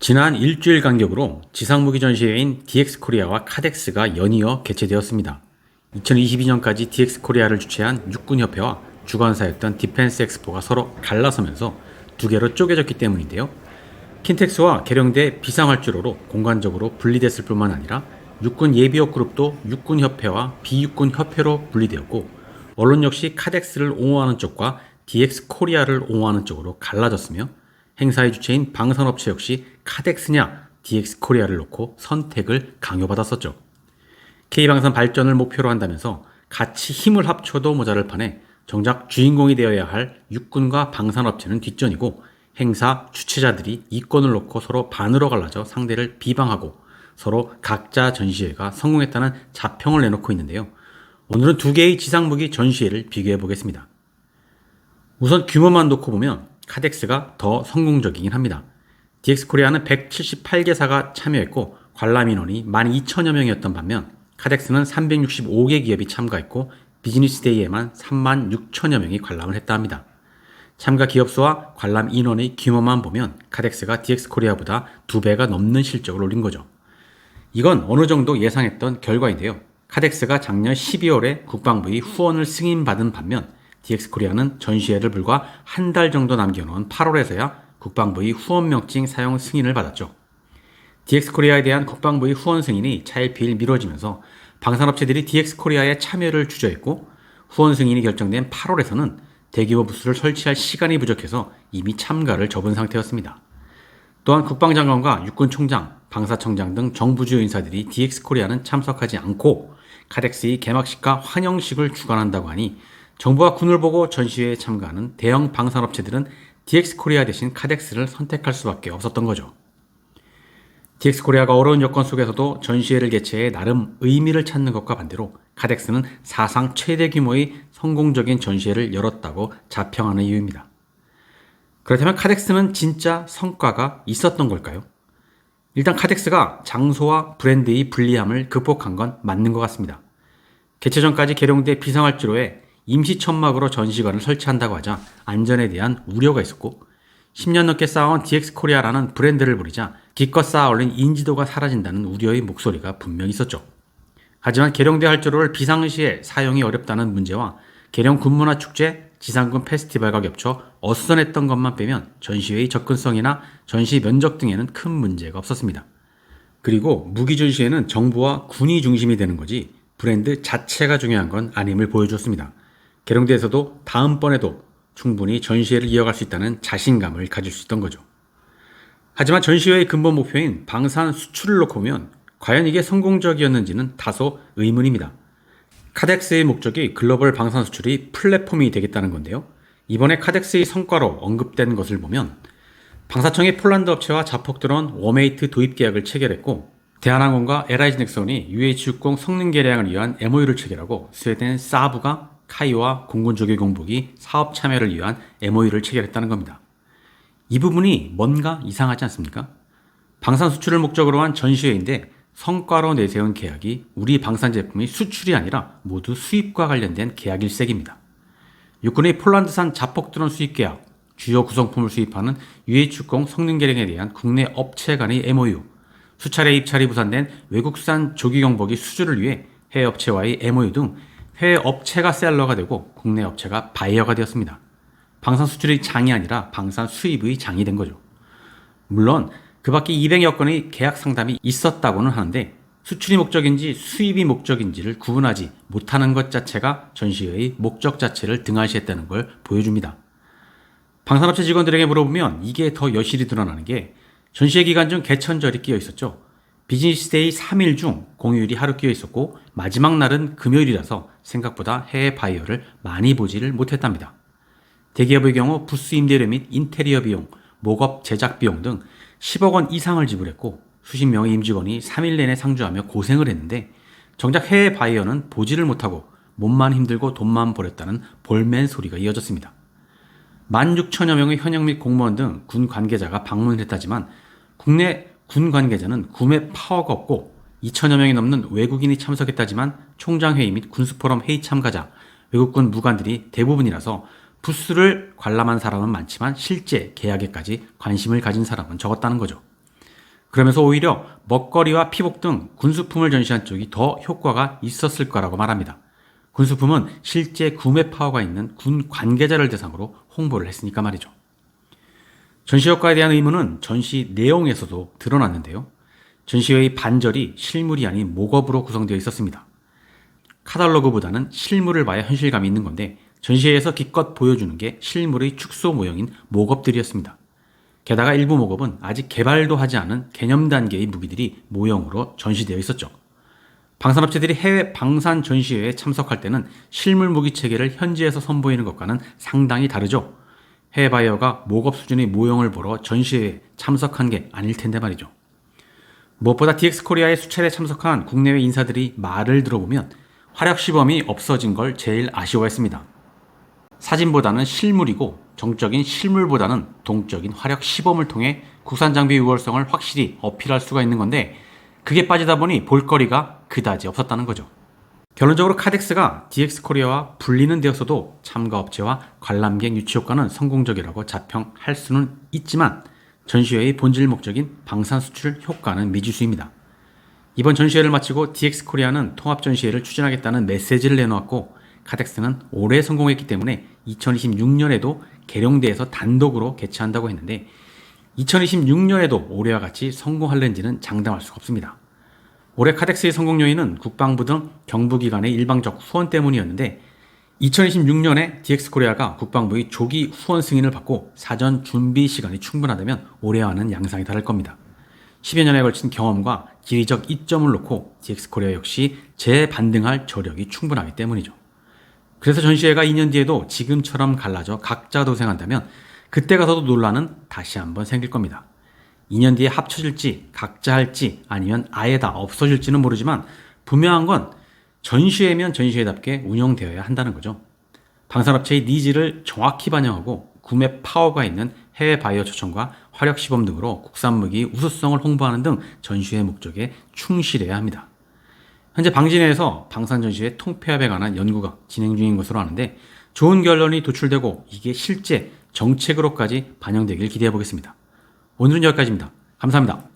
지난 일주일 간격으로 지상무기 전시회인 DX코리아와 카덱스가 연이어 개최되었습니다. 2022년까지 DX코리아를 주최한 육군협회와 주관사였던 디펜스 엑스포가 서로 갈라서면서 두 개로 쪼개졌기 때문인데요. 킨텍스와 계령대 비상활주로로 공간적으로 분리됐을 뿐만 아니라 육군 예비역 그룹도 육군협회와 비육군협회로 분리되었고, 언론 역시 카덱스를 옹호하는 쪽과 DX코리아를 옹호하는 쪽으로 갈라졌으며, 행사의 주체인 방산업체 역시 카덱스냐 DX코리아를 놓고 선택을 강요받았었죠. K방산 발전을 목표로 한다면서 같이 힘을 합쳐도 모자랄 판에 정작 주인공이 되어야 할 육군과 방산업체는 뒷전이고, 행사 주최자들이 이권을 놓고 서로 반으로 갈라져 상대를 비방하고 서로 각자 전시회가 성공했다는 자평을 내놓고 있는데요. 오늘은 두 개의 지상무기 전시회를 비교해 보겠습니다. 우선 규모만 놓고 보면 카덱스가 더 성공적이긴 합니다. DX코리아는 178개사가 참여했고 관람 인원이 12,000여 명이었던 반면, 카덱스는 365개 기업이 참가했고 비즈니스데이에만 36,000여 명이 관람을 했다 합니다. 참가 기업 수와 관람 인원의 규모만 보면 카덱스가 DX코리아보다 2배가 넘는 실적을 올린 거죠. 이건 어느 정도 예상했던 결과인데요. 카덱스가 작년 12월에 국방부의 후원을 승인받은 반면, DX코리아는 전시회를 불과 한 달 정도 남겨놓은 8월에서야 국방부의 후원 명칭 사용 승인을 받았죠. DX코리아에 대한 국방부의 후원 승인이 차일피일 미뤄지면서 방산업체들이 DX코리아에 참여를 주저했고, 후원 승인이 결정된 8월에서는 대규모 부스를 설치할 시간이 부족해서 이미 참가를 접은 상태였습니다. 또한 국방장관과 육군총장, 방사청장 등 정부 주요 인사들이 DX코리아는 참석하지 않고 카덱스의 개막식과 환영식을 주관한다고 하니, 정부와 군을 보고 전시회에 참가하는 대형 방산업체들은 DX코리아 대신 카덱스를 선택할 수밖에 없었던 거죠. DX코리아가 어려운 여건 속에서도 전시회를 개최해 나름 의미를 찾는 것과 반대로 카덱스는 사상 최대 규모의 성공적인 전시회를 열었다고 자평하는 이유입니다. 그렇다면 카덱스는 진짜 성과가 있었던 걸까요? 일단 카덱스가 장소와 브랜드의 불리함을 극복한 건 맞는 것 같습니다. 개최 전까지 계룡대 비상활주로에 임시 천막으로 전시관을 설치한다고 하자 안전에 대한 우려가 있었고, 10년 넘게 쌓아온 DX코리아라는 브랜드를 부리자 기껏 쌓아올린 인지도가 사라진다는 우려의 목소리가 분명히 있었죠. 하지만 계룡대 활주로를 비상시에 사용이 어렵다는 문제와 계룡 군문화축제, 지상군 페스티벌과 겹쳐 어수선했던 것만 빼면 전시회의 접근성이나 전시 면적 등에는 큰 문제가 없었습니다. 그리고 무기 전시회는 정부와 군이 중심이 되는 거지 브랜드 자체가 중요한 건 아님을 보여줬습니다. 계룡대에서도 다음번에도 충분히 전시회를 이어갈 수 있다는 자신감을 가질 수 있던 거죠. 하지만 전시회의 근본 목표인 방산 수출을 놓고 보면 과연 이게 성공적이었는지는 다소 의문입니다. 카덱스의 목적이 글로벌 방산 수출이 플랫폼이 되겠다는 건데요. 이번에 카덱스의 성과로 언급된 것을 보면, 방사청이 폴란드 업체와 자폭 드론 워메이트 도입 계약을 체결했고, 대한항공과 LIG 넥슨이 UH-60 성능 개량을 위한 MOU를 체결하고, 스웨덴 사브가 카이와 공군조기공복이 사업 참여를 위한 MOU를 체결했다는 겁니다. 이 부분이 뭔가 이상하지 않습니까? 방산 수출을 목적으로 한 전시회인데 성과로 내세운 계약이 우리 방산 제품의 수출이 아니라 모두 수입과 관련된 계약일색입니다. 육군의 폴란드산 자폭 드론 수입 계약, 주요 구성품을 수입하는 UH-60 성능 개량에 대한 국내 업체 간의 MOU, 수차례 입찰이 부산된 외국산 조기경보기 수주를 위해 해외 업체와의 MOU 등 해외 업체가 셀러가 되고 국내 업체가 바이어가 되었습니다. 방산 수출의 장이 아니라 방산 수입의 장이 된 거죠. 물론 그 밖에 200여 건의 계약 상담이 있었다고는 하는데, 수출이 목적인지 수입이 목적인지를 구분하지 못하는 것 자체가 전시회의 목적 자체를 등한시했다는 걸 보여줍니다. 방산업체 직원들에게 물어보면 이게 더 여실히 드러나는 게, 전시회 기간 중 개천절이 끼어 있었죠. 비즈니스데이 3일 중 공휴일이 하루 끼어 있었고, 마지막 날은 금요일이라서 생각보다 해외 바이어를 많이 보지를 못했답니다. 대기업의 경우 부스 임대료 및 인테리어 비용, 목업 제작 비용 등 10억 원 이상을 지불했고, 수십 명의 임직원이 3일 내내 상주하며 고생을 했는데, 정작 해외 바이어는 보지를 못하고 몸만 힘들고 돈만 버렸다는 볼멘 소리가 이어졌습니다. 16,000여 명의 현역 및 공무원 등 군 관계자가 방문을 했다지만, 국내 군 관계자는 구매 파워가 없고, 2,000여 명이 넘는 외국인이 참석했다지만 총장회의 및 군수포럼 회의 참가자, 외국군 무관들이 대부분이라서 부스를 관람한 사람은 많지만 실제 계약에까지 관심을 가진 사람은 적었다는 거죠. 그러면서 오히려 먹거리와 피복 등 군수품을 전시한 쪽이 더 효과가 있었을 거라고 말합니다. 군수품은 실제 구매 파워가 있는 군 관계자를 대상으로 홍보를 했으니까 말이죠. 전시 효과에 대한 의문은 전시 내용에서도 드러났는데요. 전시회의 반절이 실물이 아닌 목업으로 구성되어 있었습니다. 카탈로그보다는 실물을 봐야 현실감이 있는 건데 전시회에서 기껏 보여주는 게 실물의 축소 모형인 목업들이었습니다. 게다가 일부 목업은 아직 개발도 하지 않은 개념 단계의 무기들이 모형으로 전시되어 있었죠. 방산업체들이 해외 방산 전시회에 참석할 때는 실물 무기 체계를 현지에서 선보이는 것과는 상당히 다르죠. 해외 바이어가 목업 수준의 모형을 보러 전시회에 참석한 게 아닐 텐데 말이죠. 무엇보다 DX코리아에 수차례 참석한 국내외 인사들이 말을 들어보면 화력 시범이 없어진 걸 제일 아쉬워했습니다. 사진보다는 실물이고 정적인 실물보다는 동적인 화력 시범을 통해 국산 장비 우월성을 확실히 어필할 수가 있는 건데 그게 빠지다 보니 볼거리가 그다지 없었다는 거죠. 결론적으로 카덱스가 DX코리아와 분리는 되었어도 참가업체와 관람객 유치 효과는 성공적이라고 자평할 수는 있지만 전시회의 본질 목적인 방산 수출 효과는 미지수입니다. 이번 전시회를 마치고 DX코리아는 통합전시회를 추진하겠다는 메시지를 내놓았고 카덱스는 올해 성공했기 때문에 2026년에도 계룡대에서 단독으로 개최한다고 했는데 2026년에도 올해와 같이 성공할는지는 장담할 수가 없습니다. 올해 카덱스의 성공 요인은 국방부 등 정부기관의 일방적 후원 때문이었는데 2026년에 DX코리아가 국방부의 조기 후원 승인을 받고 사전 준비 시간이 충분하다면 올해와는 양상이 다를 겁니다. 10여 년에 걸친 경험과 지리적 이점을 놓고 DX코리아 역시 재반등할 저력이 충분하기 때문이죠. 그래서 전시회가 2년 뒤에도 지금처럼 갈라져 각자 도생한다면 그때 가서도 논란은 다시 한번 생길 겁니다. 2년 뒤에 합쳐질지 각자 할지 아니면 아예 다 없어질지는 모르지만 분명한 건 전시회면 전시회답게 운영되어야 한다는 거죠. 방산업체의 니즈를 정확히 반영하고 구매 파워가 있는 해외 바이어 초청과 화력 시범 등으로 국산 무기 우수성을 홍보하는 등 전시회 목적에 충실해야 합니다. 현재 방진회에서 방산 전시회 통폐합에 관한 연구가 진행 중인 것으로 아는데 좋은 결론이 도출되고 이게 실제 정책으로까지 반영되길 기대해 보겠습니다. 오늘은 여기까지입니다. 감사합니다.